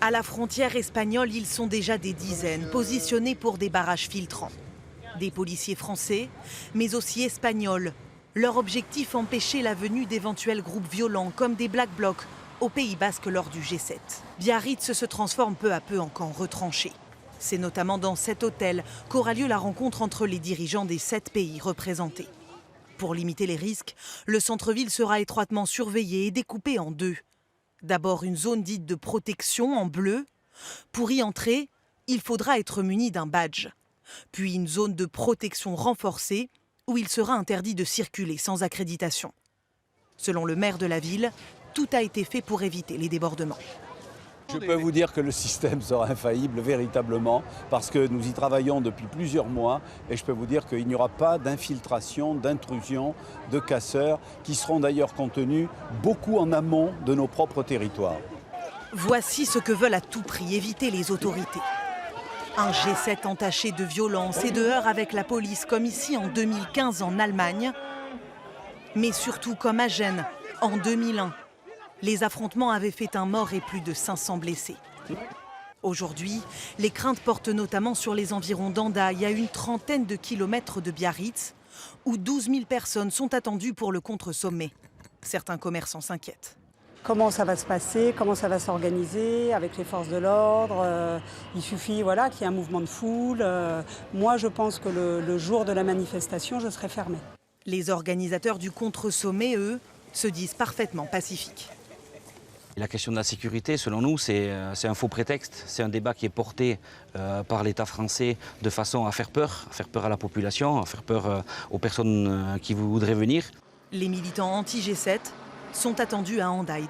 À la frontière espagnole, ils sont déjà des dizaines, positionnés pour des barrages filtrants. Des policiers français, mais aussi espagnols. Leur objectif, empêcher la venue d'éventuels groupes violents comme des Black Blocs au Pays Basque lors du G7. Biarritz se transforme peu à peu en camp retranché. C'est notamment dans cet hôtel qu'aura lieu la rencontre entre les dirigeants des 7 pays représentés. Pour limiter les risques, le centre-ville sera étroitement surveillé et découpé en deux. D'abord une zone dite de protection en bleu. Pour y entrer, il faudra être muni d'un badge. Puis une zone de protection renforcée où il sera interdit de circuler sans accréditation. Selon le maire de la ville, tout a été fait pour éviter les débordements. Je peux vous dire que le système sera infaillible véritablement parce que nous y travaillons depuis plusieurs mois et je peux vous dire qu'il n'y aura pas d'infiltration, d'intrusion, de casseurs qui seront d'ailleurs contenus beaucoup en amont de nos propres territoires. Voici ce que veulent à tout prix éviter les autorités. Un G7 entaché de violence et de heurts avec la police comme ici en 2015 en Allemagne, mais surtout comme à Gênes en 2001. Les affrontements avaient fait un mort et plus de 500 blessés. Aujourd'hui, les craintes portent notamment sur les environs d'Hendaye, à une trentaine de kilomètres de Biarritz, où 12 000 personnes sont attendues pour le contre-sommet. Certains commerçants s'inquiètent. Comment ça va se passer, comment ça va s'organiser avec les forces de l'ordre. Il suffit qu'il y ait un mouvement de foule. Moi, je pense que le jour de la manifestation, je serai fermée. Les organisateurs du contre-sommet, eux, se disent parfaitement pacifiques. La question de la sécurité, selon nous, c'est un faux prétexte. C'est un débat qui est porté par l'État français de façon à faire peur à la population, à faire peur aux personnes qui voudraient venir. Les militants anti-G7 sont attendus à Hendaye.